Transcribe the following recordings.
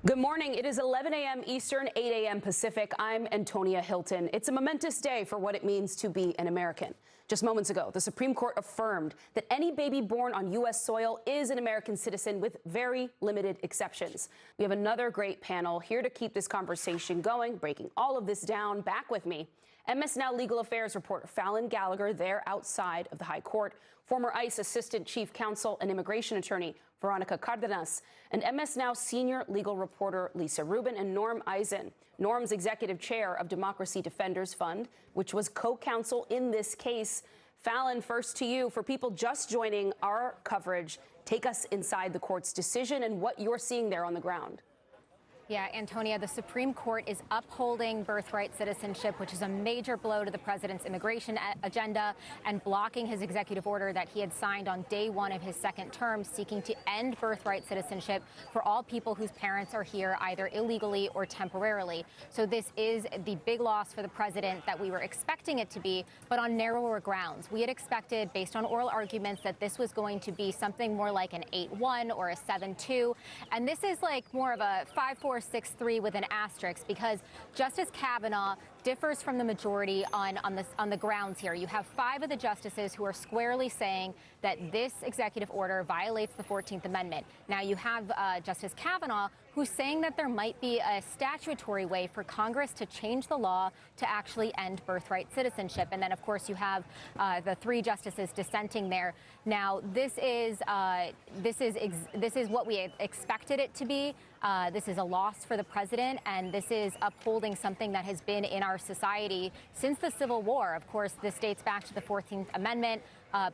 Good morning. It is 11 a.m. Eastern, 8 a.m. Pacific. I'm Antonia Hylton. It's a momentous day for what it means to be an American. Just moments ago, the Supreme Court affirmed that any baby born on U.S. soil is an American citizen with very limited exceptions. We have another great panel here to keep this conversation going, breaking all of this down. Back with me, MS Now Legal Affairs reporter Fallon Gallagher, there outside of the High Court, former ICE Assistant Chief Counsel and Immigration Attorney Veronica Cardenas, and MS Now senior legal reporter Lisa Rubin, and Norm Eisen, Norm's executive chair of Democracy Defenders Fund, which was co-counsel in this case. Fallon, first to you. For people just joining our coverage, take us inside the court's decision and what you're seeing there on the ground. Yeah, Antonia, the Supreme Court is upholding birthright citizenship, which is a major blow to the president's immigration agenda, and blocking his executive order that he had signed on day one of his second term, seeking to end birthright citizenship for all people whose parents are here either illegally or temporarily. So this is the big loss for the president that we were expecting it to be, but on narrower grounds. We had expected, based on oral arguments, that this was going to be something more like an 8-1 or a 7-2. And this is like more of a 5-4, 6-3 with an asterisk, because Justice Kavanaugh differs from the majority on the grounds here. You have 5 of the justices who are squarely saying that this executive order violates the 14th Amendment. Now you have Justice Kavanaugh who's saying that there might be a statutory way for Congress to change the law to actually end birthright citizenship. And then, of course, you have the 3 justices dissenting there. Now, this is what we expected it to be. This is a loss for the president, and this is upholding something that has been in our society since the Civil War. Of course, this dates back to the 14th Amendment.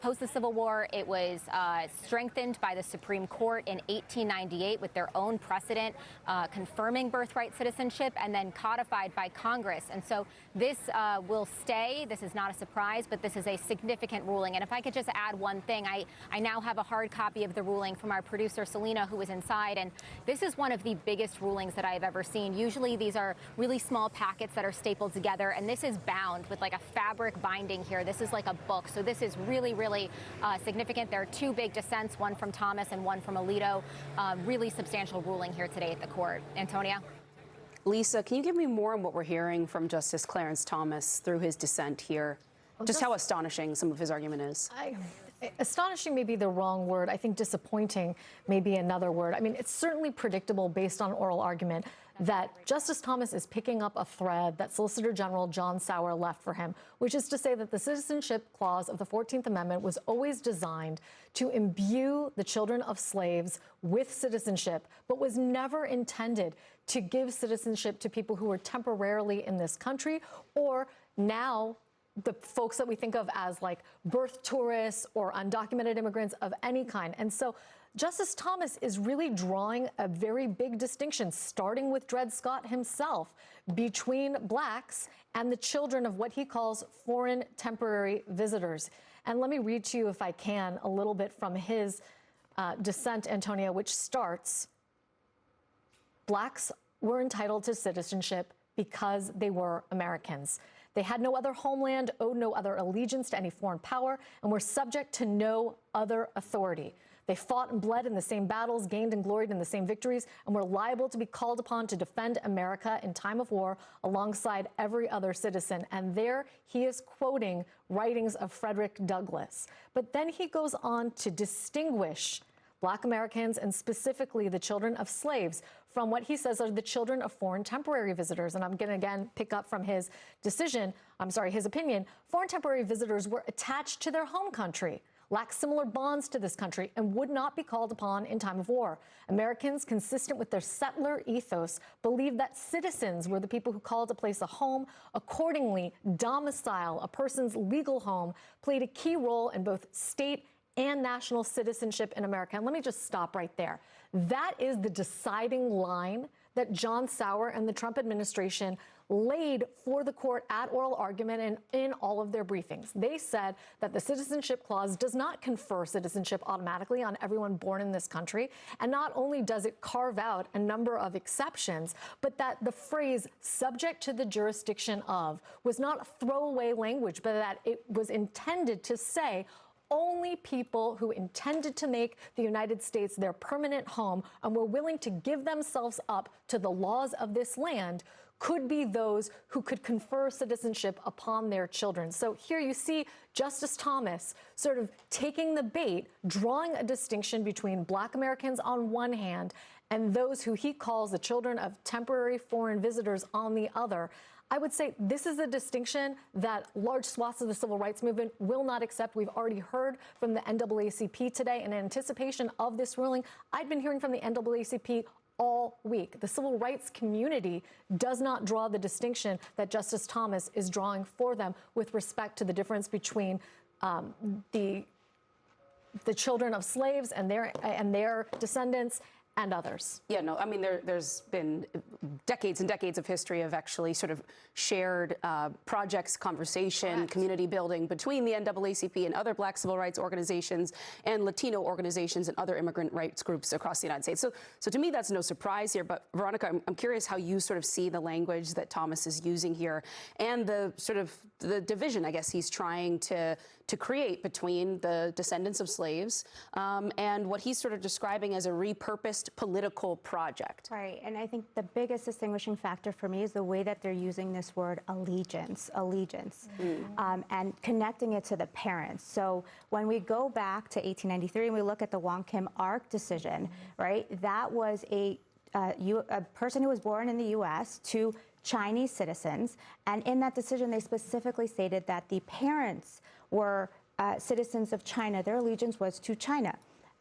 Post the Civil War, it was strengthened by the Supreme Court in 1898 with their own precedent confirming birthright citizenship, and then codified by Congress. And so this will stay. This is not a surprise, but this is a significant ruling. And if I could just add one thing, I now have a hard copy of the ruling from our producer, Selena, who was inside. And this is one of the biggest rulings that I've ever seen. Usually these are really small packets that are stapled together, and this is bound with like a fabric binding here. This is like a book. So this is really significant. There are 2 big dissents, one from Thomas and one from Alito. Really substantial ruling here today at the court. Antonia? Lisa, can you give me more on what we're hearing from Justice Clarence Thomas through his dissent here? Just how astonishing some of his argument is. Astonishing may be the wrong word. I think disappointing may be another word. I mean, it's certainly predictable based on oral argument that Justice Thomas is picking up a thread that Solicitor General John Sauer left for him, which is to say that the citizenship clause of the 14th Amendment was always designed to imbue the children of slaves with citizenship, but was never intended to give citizenship to people who were temporarily in this country, or now the folks that we think of as like birth tourists or undocumented immigrants of any kind. And so Justice Thomas is really drawing a very big distinction, starting with Dred Scott himself, between blacks and the children of what he calls foreign temporary visitors. And let me read to you, if I can, a little bit from his dissent, Antonia, which starts, blacks were entitled to citizenship because they were Americans. They had no other homeland, owed no other allegiance to any foreign power, and were subject to no other authority. They fought and bled in the same battles, gained and gloried in the same victories, and were liable to be called upon to defend America in time of war alongside every other citizen. And there he is quoting writings of Frederick Douglass. But then he goes on to distinguish Black Americans, and specifically the children of slaves, from what he says are the children of foreign temporary visitors. And I'm going to again pick up from his his opinion. Foreign temporary visitors were attached to their home country, lacked similar bonds to this country, and would not be called upon in time of war. Americans, consistent with their settler ethos, believed that citizens were the people who called a place a home. Accordingly, domicile, a person's legal home, played a key role in both state and national citizenship in America. And let me just stop right there. That is the deciding line that John Sauer and the Trump administration laid for the court at oral argument and in all of their briefings. They said that the citizenship clause does not confer citizenship automatically on everyone born in this country. And not only does it carve out a number of exceptions, but that the phrase subject to the jurisdiction of was not throwaway language, but that it was intended to say only people who intended to make the United States their permanent home and were willing to give themselves up to the laws of this land could be those who could confer citizenship upon their children. So here you see Justice Thomas sort of taking the bait, drawing a distinction between Black Americans on one hand and those who he calls the children of temporary foreign visitors on the other. I would say this is a distinction that large swaths of the civil rights movement will not accept. We've already heard from the NAACP today in anticipation of this ruling. I've been hearing from the NAACP all week. The civil rights community does not draw the distinction that Justice Thomas is drawing for them with respect to the difference between the children of slaves and their descendants and others. Yeah, no, I mean, there's been decades and decades of history of actually sort of shared projects, conversation, Correct. community building between the NAACP and other Black civil rights organizations and Latino organizations and other immigrant rights groups across the United States. So to me, that's no surprise here. But Veronica, I'm curious how you sort of see the language that Thomas is using here and the sort of the division, I guess, he's trying to create between the descendants of slaves and what he's sort of describing as a repurposed political project. Right, and I think the biggest distinguishing factor for me is the way that they're using this word allegiance, and connecting it to the parents. So when we go back to 1893 and we look at the Wong Kim Ark decision, right, that was a person who was born in the U.S. to Chinese citizens, and in that decision they specifically stated that the parents were citizens of China. Their allegiance was to China.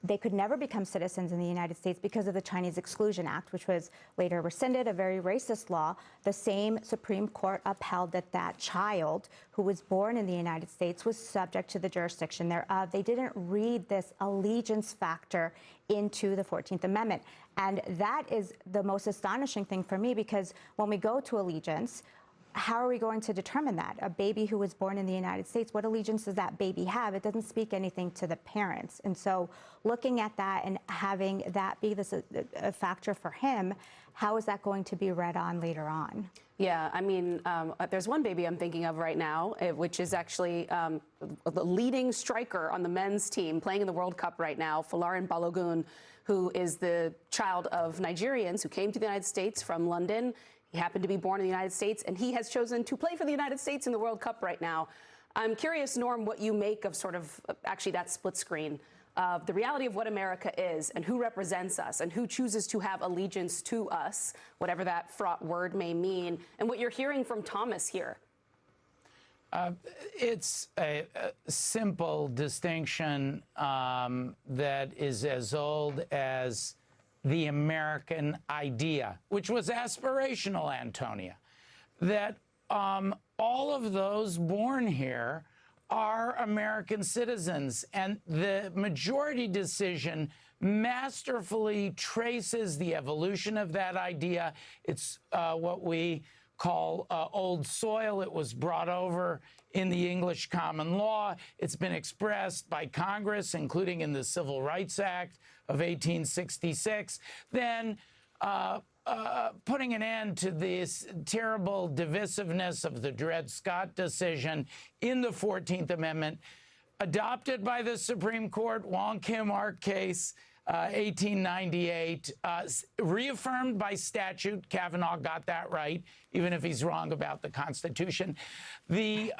They could never become citizens in the United States because of the Chinese Exclusion Act, which was later rescinded, a very racist law. The same Supreme Court upheld that that child who was born in the United States was subject to the jurisdiction thereof. They didn't read this allegiance factor into the 14th Amendment. And that is the most astonishing thing for me, because when we go to allegiance, how are we going to determine that? A baby who was born in the United States, what allegiance does that baby have? It doesn't speak anything to the parents. And so looking at that and having that be a factor for him, how is that going to be read on later on? Yeah, I mean, there's one baby I'm thinking of right now, which is actually the leading striker on the men's team playing in the World Cup right now, Folarin Balogun, who is the child of Nigerians who came to the United States from London. He happened to be born in the United States, and he has chosen to play for the United States in the World Cup right now. I'm curious, Norm, what you make of sort of actually that split screen of the reality of what America is and who represents us and who chooses to have allegiance to us, whatever that fraught word may mean, and what you're hearing from Thomas here. It's a simple distinction that is as old as the American idea, which was aspirational, Antonia, that all of those born here are American citizens. And the majority decision masterfully traces the evolution of that idea. It's what we call old soil. It was brought over in the English common law. It's been expressed by Congress, including in the Civil Rights Act of 1866. Then putting an end to this terrible divisiveness of the Dred Scott decision in the 14th Amendment, adopted by the Supreme Court, Wong Kim Ark case, 1898, reaffirmed by statute. Kavanaugh got that right, even if he's wrong about the Constitution. The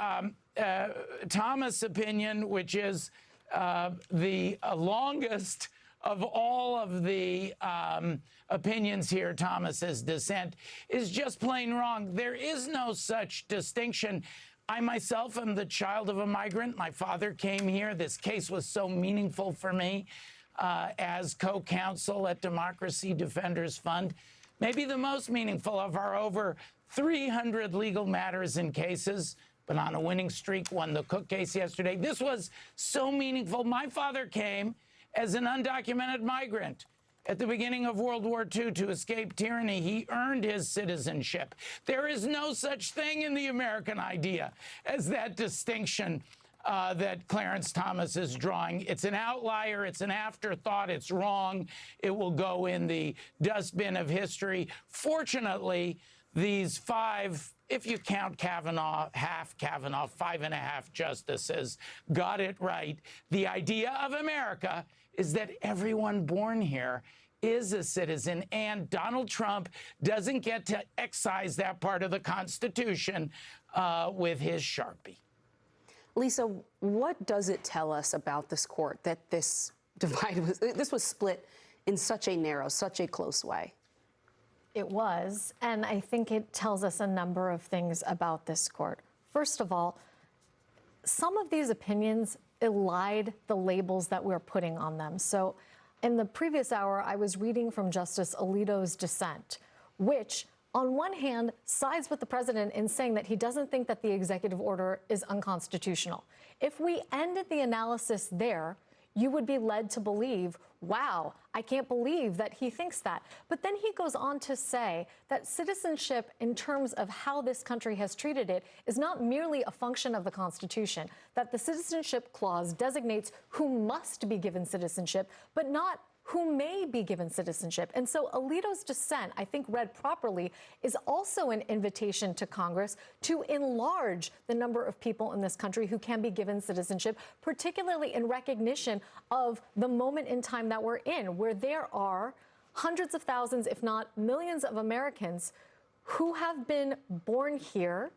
Thomas opinion, which is the longest of all of the opinions here, Thomas's dissent, is just plain wrong. There is no such distinction. I myself am the child of a migrant. My father came here. This case was so meaningful for me as co-counsel at Democracy Defenders Fund. Maybe the most meaningful of our over 300 legal matters and cases, but on a winning streak, won the Cook case yesterday. This was so meaningful. My father came as an undocumented migrant at the beginning of World War II to escape tyranny. He earned his citizenship. There is no such thing in the American idea as that distinction that Clarence Thomas is drawing. It's an outlier. It's an afterthought. It's wrong. It will go in the dustbin of history. Fortunately, these five, if you count Kavanaugh, half Kavanaugh, 5.5 justices, got it right. The idea of America is that everyone born here is a citizen, and Donald Trump doesn't get to excise that part of the Constitution with his Sharpie. Lisa, what does it tell us about this court that this was split in such a narrow, such a close way? It was, and I think it tells us a number of things about this court. First of all, some of these opinions elide the labels that we're putting on them. So in the previous hour, I was reading from Justice Alito's dissent, which on one hand sides with the president in saying that he doesn't think that the executive order is unconstitutional. If we ended the analysis there, you would be led to believe, wow, I can't believe that he thinks that. But then he goes on to say that citizenship, in terms of how this country has treated it, is not merely a function of the Constitution, that the citizenship clause designates who must be given citizenship, but not who may be given citizenship. And so Alito's dissent, I think read properly, is also an invitation to Congress to enlarge the number of people in this country who can be given citizenship, particularly in recognition of the moment in time that we're in, where there are hundreds of thousands, if not millions of Americans who have been born here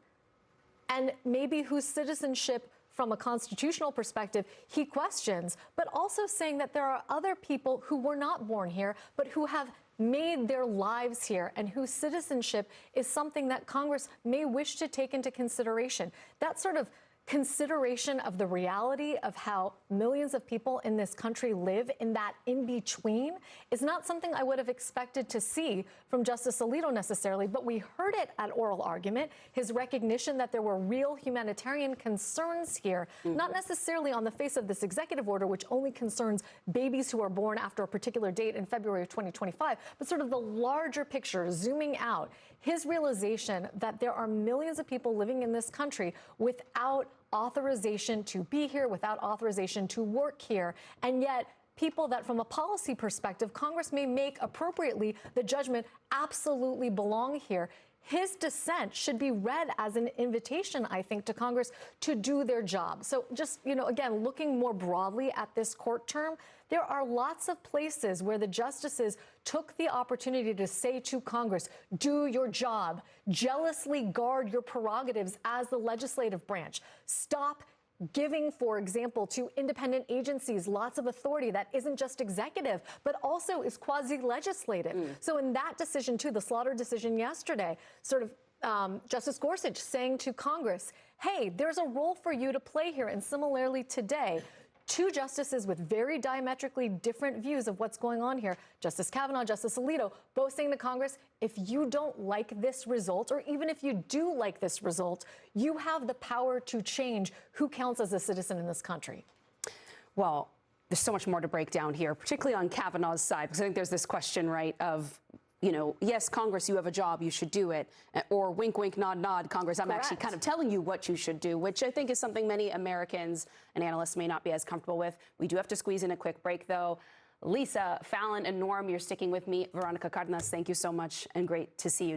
and maybe whose citizenship from a constitutional perspective, he questions, but also saying that there are other people who were not born here, but who have made their lives here and whose citizenship is something that Congress may wish to take into consideration. That sort of consideration of the reality of how millions of people in this country live in that in-between is not something I would have expected to see from Justice Alito necessarily, but we heard it at oral argument, his recognition that there were real humanitarian concerns here, not necessarily on the face of this executive order, which only concerns babies who are born after a particular date in February of 2025, but sort of the larger picture, zooming out, his realization that there are millions of people living in this country without authorization to be here, without authorization to work here, and yet people that from a policy perspective, Congress may make appropriately the judgment absolutely belong here. His dissent should be read as an invitation, I think, to Congress to do their job. So just, again, looking more broadly at this court term, there are lots of places where the justices took the opportunity to say to Congress, do your job, jealously guard your prerogatives as the legislative branch. Stop giving, for example, to independent agencies lots of authority that isn't just executive, but also is quasi-legislative. So in that decision, too, the Slaughter decision yesterday, sort of Justice Gorsuch saying to Congress, hey, there's a role for you to play here. And similarly today, two justices with very diametrically different views of what's going on here, Justice Kavanaugh, Justice Alito, both saying to Congress, if you don't like this result, or even if you do like this result, you have the power to change who counts as a citizen in this country. Well, there's so much more to break down here, particularly on Kavanaugh's side, because I think there's this question, right, of, yes, Congress, you have a job, you should do it. Or wink, wink, nod, nod, Congress, I'm actually kind of telling you what you should do, which I think is something many Americans and analysts may not be as comfortable with. We do have to squeeze in a quick break, though. Lisa, Fallon, and Norm, you're sticking with me. Veronica Cardenas, thank you so much, and great to see you.